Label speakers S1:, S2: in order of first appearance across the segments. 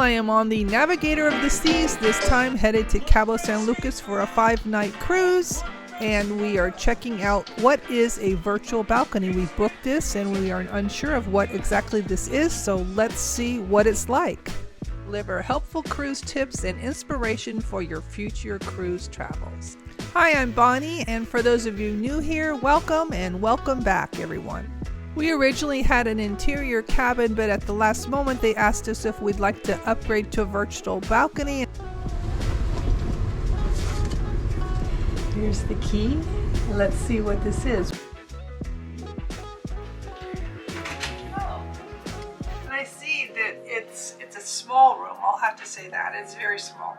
S1: I am on the Navigator of the Seas, this time headed to Cabo San Lucas for a 5-night cruise, and we are checking out what is a virtual balcony. We booked this and we are unsure of what exactly this is, so let's see what it's like. Deliver helpful cruise tips and inspiration for your future cruise travels. Hi, I'm Bonnie, and for those of you new here, welcome and welcome back, everyone. We originally had an interior cabin, but at the last moment they asked us if we'd like to upgrade to a virtual balcony. Here's the key. Let's see what this is. Oh, and I see that it's a small room. I'll have to say that. It's very small.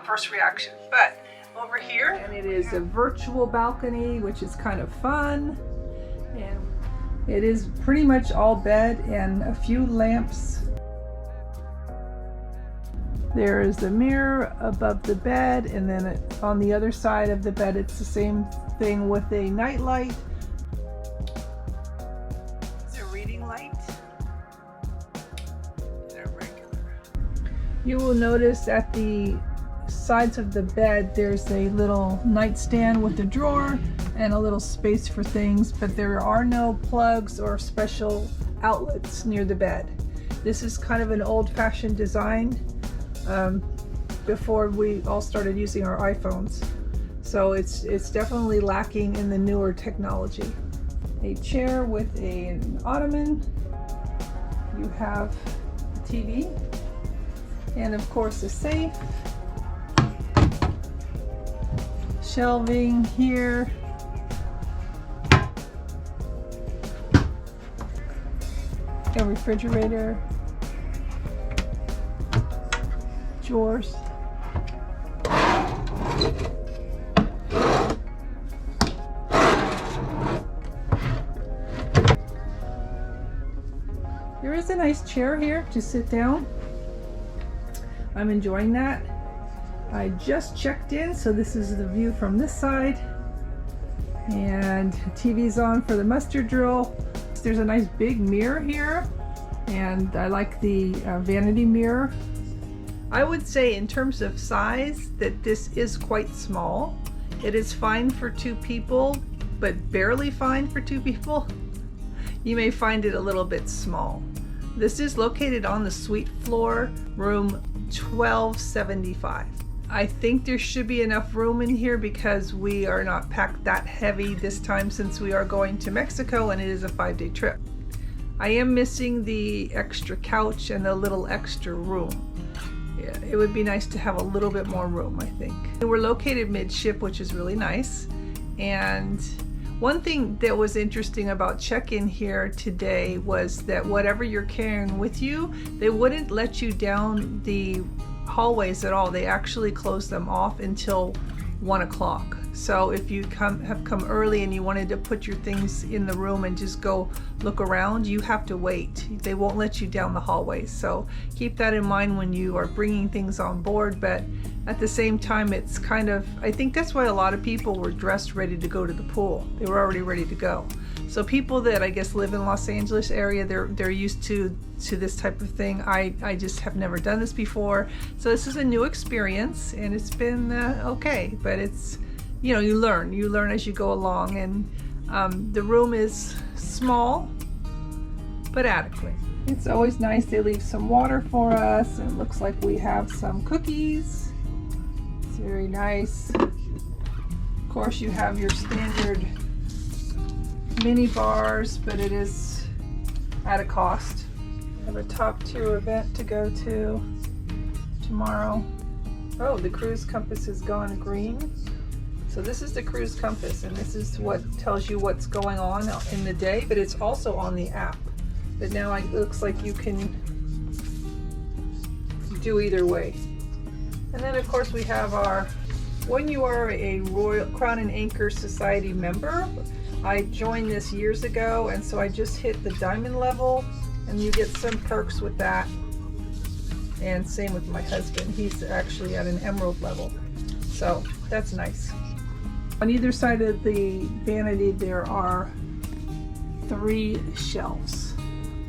S1: First reaction. But over here, and it is a virtual balcony, which is kind of fun. And it is pretty much all bed and a few lamps. There is a mirror above the bed, and then on the other side of the bed it's the same thing with a night light. It's a reading light. They're regular. You will notice at the sides of the bed there's a little nightstand with a drawer and a little space for things, but there are no plugs or special outlets near the bed. This is kind of an old-fashioned design before we all started using our iPhones, so it's definitely lacking in the newer technology. A chair with an ottoman. You have a TV and of course a safe. Shelving here. A refrigerator, drawers, there is a nice chair here to sit down. I'm enjoying that. I just checked in, so this is the view from this side, and TV's on for the mustard drill. There's a nice big mirror here, and I like the vanity mirror. I would say in terms of size that this is quite small. It is fine for 2 people, but barely fine for 2 people. You may find it a little bit small. This is located on the suite floor, room 1275. I think there should be enough room in here because we are not packed that heavy this time since we are going to Mexico and it is a 5-day trip. I am missing the extra couch and a little extra room. Yeah, it would be nice to have a little bit more room, I think. We're located midship, which is really nice. And one thing that was interesting about check-in here today was that whatever you're carrying with you, they wouldn't let you down the hallways at all. They actually close them off until 1 o'clock. So if you have come early and you wanted to put your things in the room and just go look around, you have to wait. They won't let you down the hallways. So keep that in mind when you are bringing things on board. But at the same time, it's kind of, I think that's why a lot of people were dressed ready to go to the pool. They were already ready to go. So people that I guess live in Los Angeles area, they're used to this type of thing. I just have never done this before. So this is a new experience, and it's been okay, but it's, you know, you learn as you go along, and the room is small but adequate. It's always nice. They leave some water for us, and it looks like we have some cookies. It's very nice. Of course, you have your standard mini bars, but it is at a cost. I have a top tier event to go to tomorrow. Oh, the cruise compass has gone green. So this is the cruise compass, and this is what tells you what's going on in the day, but it's also on the app. But now it looks like you can do either way. And then of course we have our, when you are a Royal Crown and Anchor Society member, I joined this years ago, and so I just hit the diamond level, and you get some perks with that. And same with my husband. He's actually at an emerald level. So that's nice. On either side of the vanity there are 3 shelves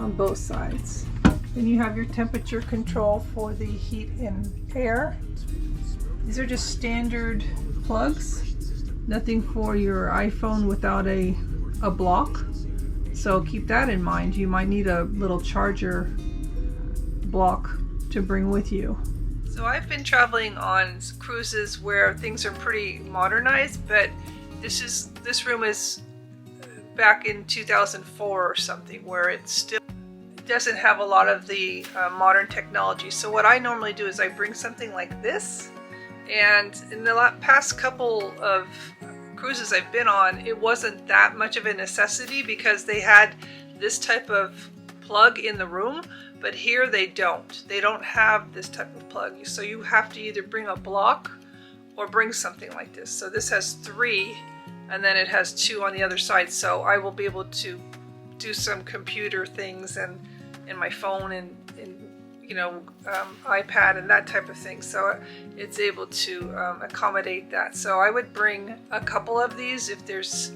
S1: on both sides. Then you have your temperature control for the heat and air. These are just standard plugs. Nothing for your iPhone without a block. So keep that in mind. You might need a little charger block to bring with you. So I've been traveling on cruises where things are pretty modernized, but this room is back in 2004 or something, where it still doesn't have a lot of the modern technology. So what I normally do is I bring something like this, and in the past couple of cruises I've been on, it wasn't that much of a necessity because they had this type of plug in the room, but here they don't. They don't have this type of plug. So you have to either bring a block or bring something like this. So this has 3, and then it has 2 on the other side. So I will be able to do some computer things and my phone and you know, iPad and that type of thing. So it's able to accommodate that. So I would bring a couple of these if there's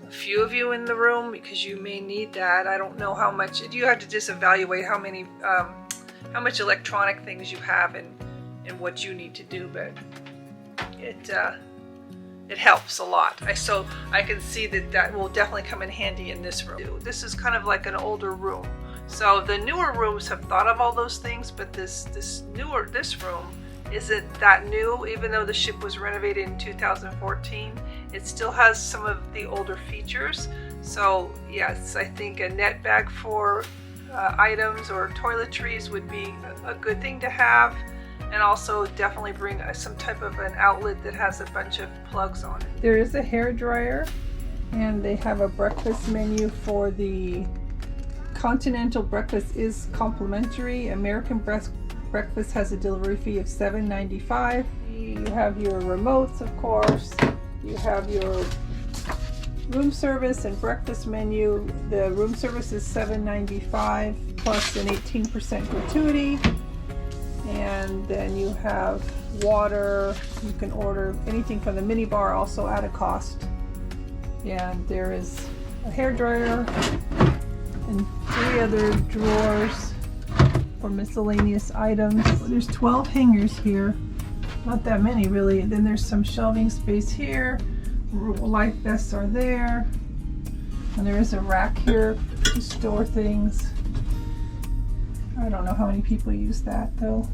S1: a few of you in the room, because you may need that. I don't know how much. You have to just evaluate how much electronic things you have and what you need to do, but it helps a lot. So I can see that will definitely come in handy in this room. This is kind of like an older room. So the newer rooms have thought of all those things, but this room isn't that new. Even though the ship was renovated in 2014, it still has some of the older features. So yes, I think a net bag for items or toiletries would be a good thing to have, and also definitely bring some type of an outlet that has a bunch of plugs on it. There is a hair dryer, and they have a breakfast menu for the continental breakfast is complimentary. American breakfast has a delivery fee of $7.95. You have your remotes, of course. You have your room service and breakfast menu. The room service is $7.95 plus an 18% gratuity. And then you have water. You can order anything from the mini bar, also at a cost. And there is a hair dryer and 3 other drawers for miscellaneous items. There's 12 hangers here, not that many really. And then there's some shelving space here. Life vests are there, and there is a rack here to store things. I don't know how many people use that though,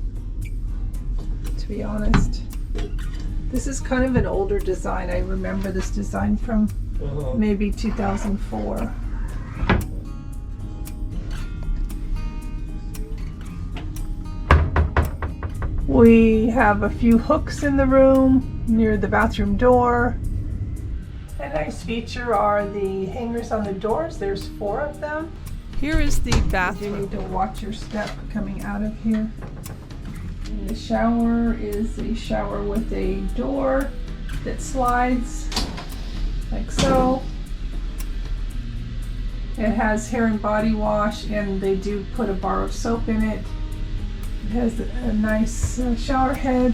S1: to be honest. This is kind of an older design. I remember this design from maybe 2004. We have a few hooks in the room near the bathroom door. A nice feature are the hangers on the doors. There's 4 of them. Here is the bathroom. You need to watch your step coming out of here. And the shower is a shower with a door that slides like so. It has hair and body wash, and they do put a bar of soap in it. It has a nice shower head.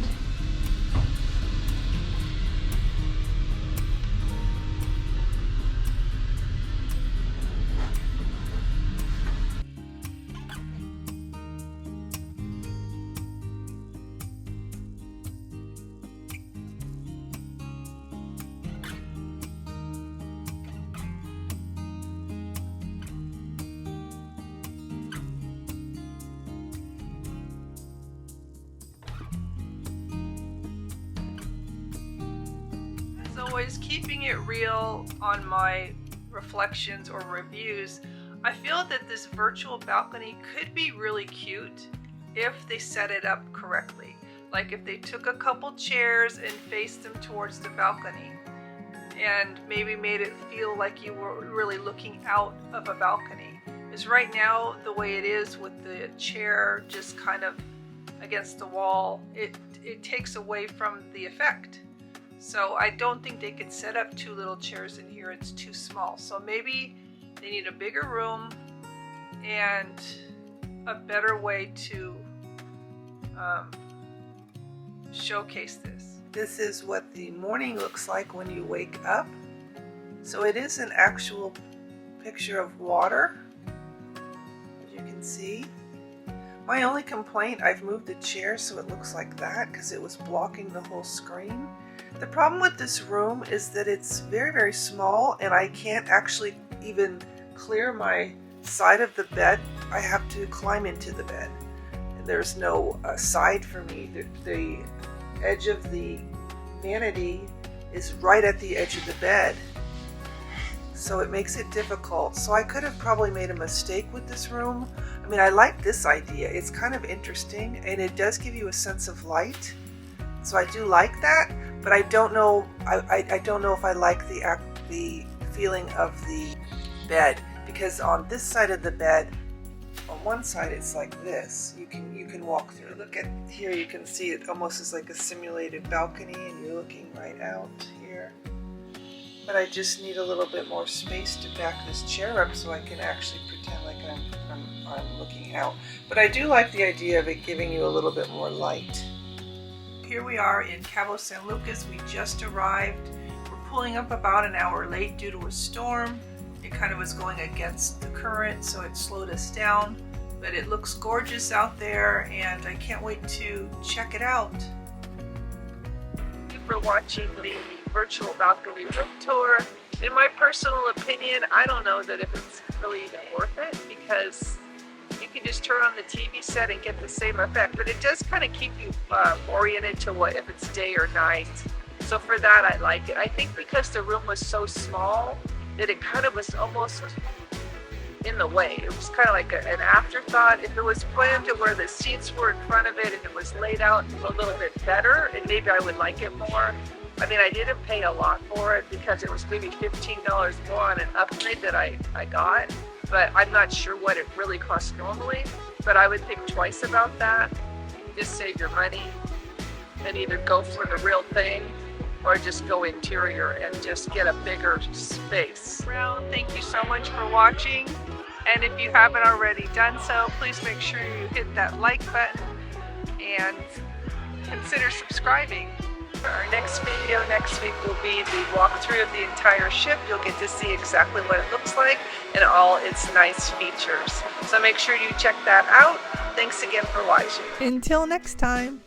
S1: Always keeping it real on my reflections or reviews, I feel that this virtual balcony could be really cute if they set it up correctly. Like if they took a couple chairs and faced them towards the balcony and maybe made it feel like you were really looking out of a balcony. Because right now, the way it is with the chair just kind of against the wall, it takes away from the effect. So I don't think they could set up 2 little chairs in here. It's too small. So maybe they need a bigger room and a better way to showcase this. This is what the morning looks like when you wake up. So it is an actual picture of water, as you can see. My only complaint, I've moved the chair so it looks like that because it was blocking the whole screen. The problem with this room is that it's very, very small and I can't actually even clear my side of the bed. I have to climb into the bed. And there's no side for me. The edge of the vanity is right at the edge of the bed. So it makes it difficult. So I could have probably made a mistake with this room. I mean, I like this idea. It's kind of interesting and it does give you a sense of light. So I do like that, but I don't know. I don't know if I like the feeling of the bed, because on this side of the bed, on one side it's like this. You can walk through. Look at here. You can see it almost is like a simulated balcony, and you're looking right out here. But I just need a little bit more space to back this chair up so I can actually pretend like I'm looking out. But I do like the idea of it giving you a little bit more light. Here we are in Cabo San Lucas. We just arrived. We're pulling up about an hour late due to a storm. It kind of was going against the current, so it slowed us down. But it looks gorgeous out there, and I can't wait to check it out. Thank you for watching the virtual balcony room tour. In my personal opinion, I don't know that if it's really even worth it, because you can just turn on the TV set and get the same effect, but it does kind of keep you oriented to what if it's day or night. So for that, I like it. I think because the room was so small that it kind of was almost in the way. It was kind of like an afterthought. If it was planned to where the seats were in front of it and it was laid out a little bit better, and maybe I would like it more. I mean, I didn't pay a lot for it because it was maybe $15 more on an upgrade that I got, but I'm not sure what it really costs normally. But I would think twice about that. Just save your money and either go for the real thing or just go interior and just get a bigger space. Well, thank you so much for watching. And if you haven't already done so, please make sure you hit that like button and consider subscribing. Our next video next week will be the walkthrough of the entire ship. You'll get to see exactly what it looks like and all its nice features. So make sure you check that out. Thanks again for watching.
S2: Until next time.